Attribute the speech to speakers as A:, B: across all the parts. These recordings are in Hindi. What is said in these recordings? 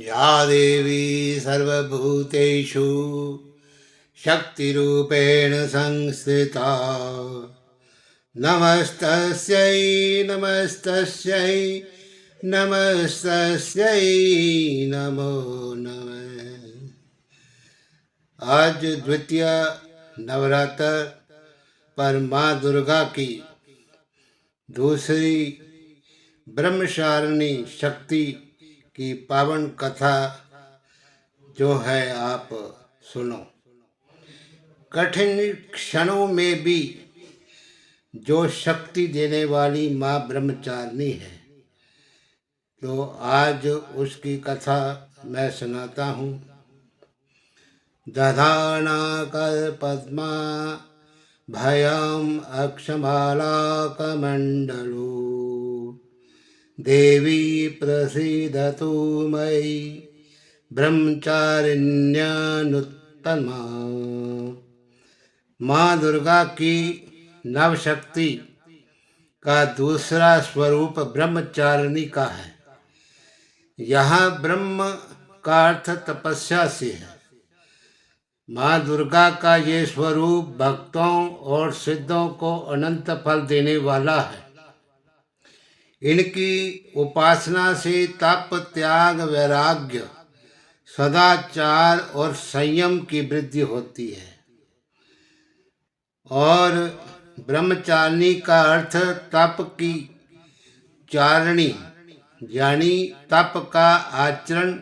A: या देवी सर्वभूतेषु शक्तिरूपेण संस्थिता नमस्तस्यै नमस्तस्यै नमस्तस्यै नमो नमः। आज द्वितीय नवरात्र पर माँ दुर्गा की दूसरी ब्रह्मचारिणी शक्ति की पावन कथा जो है आप सुनो। कठिन क्षणों में भी जो शक्ति देने वाली माँ ब्रह्मचारिणी है, तो आज उसकी कथा मैं सुनाता हूँ। दधाना कल्पद्मा भयम अक्षमाला कमंडलो देवी प्रसीदतु मयि ब्रह्मचारिण्यानुत्तमा। माँ दुर्गा की नवशक्ति का दूसरा स्वरूप ब्रह्मचारिणी का है। यहाँ ब्रह्म का अर्थ तपस्या से है। माँ दुर्गा का ये स्वरूप भक्तों और सिद्धों को अनंत फल देने वाला है। इनकी उपासना से तप, त्याग, वैराग्य, सदाचार और संयम की वृद्धि होती है। और ब्रह्मचारिणी का अर्थ तप की चारिणी, यानी तप का आचरण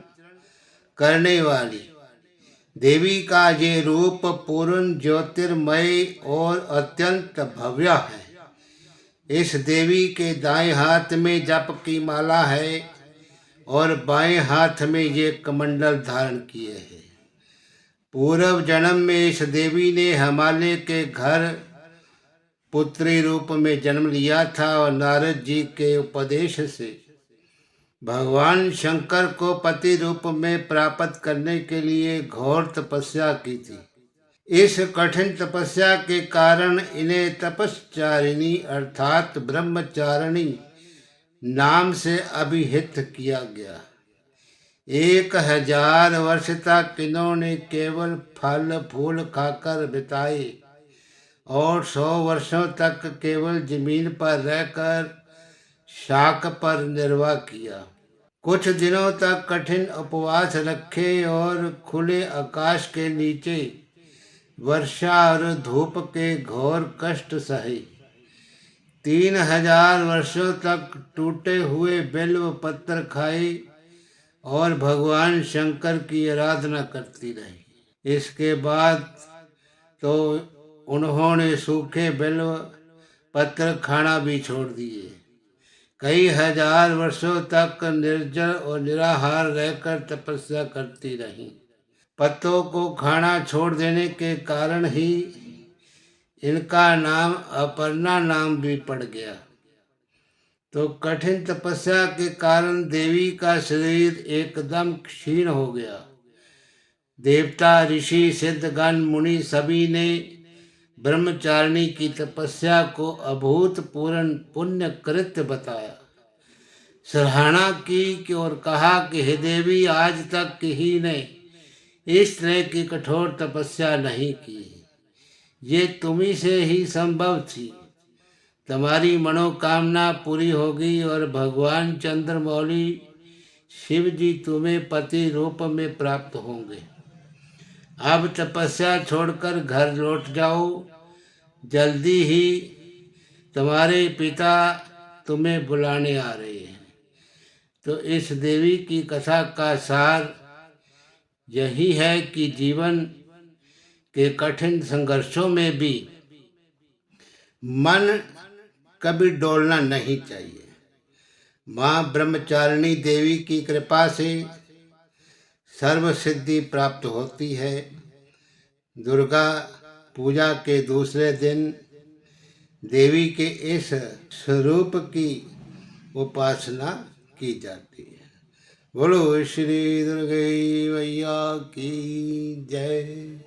A: करने वाली। देवी का ये रूप पूर्ण ज्योतिर्मय और अत्यंत भव्य है। इस देवी के दाएं हाथ में जप की माला है और बाएं हाथ में ये कमंडल धारण किए हैं। पूर्व जन्म में इस देवी ने हिमालय के घर पुत्री रूप में जन्म लिया था और नारद जी के उपदेश से भगवान शंकर को पति रूप में प्राप्त करने के लिए घोर तपस्या की थी। इस कठिन तपस्या के कारण इन्हें तपस्चारिणी अर्थात ब्रह्मचारिणी नाम से अभिहित किया गया। 1000 वर्ष तक इन्होंने केवल फल फूल खाकर बिताए और 100 वर्षों तक केवल जमीन पर रहकर शाक पर निर्वाह किया। कुछ दिनों तक कठिन उपवास रखे और खुले आकाश के नीचे वर्षा और धूप के घोर कष्ट सहे। 3000 वर्षों तक टूटे हुए बिल्व पत्र खाए और भगवान शंकर की आराधना करती रही। इसके बाद तो उन्होंने सूखे बिल्व पत्र खाना भी छोड़ दिए। कई हजार वर्षों तक निर्जल और निराहार रहकर तपस्या करती रहीं। पत्तों को खाना छोड़ देने के कारण ही इनका नाम अपर्णा नाम भी पड़ गया। तो कठिन तपस्या के कारण देवी का शरीर एकदम क्षीण हो गया। देवता, ऋषि, सिद्धगण, मुनि सभी ने ब्रह्मचारिणी की तपस्या को अभूतपूर्व पुण्य कृत्य बताया, सराहना की और कहा कि हे देवी, आज तक किसी ने इस तरह की कठोर तपस्या नहीं की। ये तुम्ही से ही संभव थी। तुम्हारी मनोकामना पूरी होगी और भगवान चंद्रमौली शिव जी तुम्हें पति रूप में प्राप्त होंगे। अब तपस्या छोड़कर घर लौट जाओ। जल्दी ही तुम्हारे पिता तुम्हें बुलाने आ रहे हैं। तो इस देवी की कथा का सार यही है कि जीवन के कठिन संघर्षों में भी मन कभी डोलना नहीं चाहिए। माँ ब्रह्मचारिणी देवी की कृपा से सर्व सिद्धि प्राप्त होती है। दुर्गा पूजा के दूसरे दिन देवी के इस स्वरूप की उपासना की जाती है। बोलो श्री दुर्गे मैया की जय।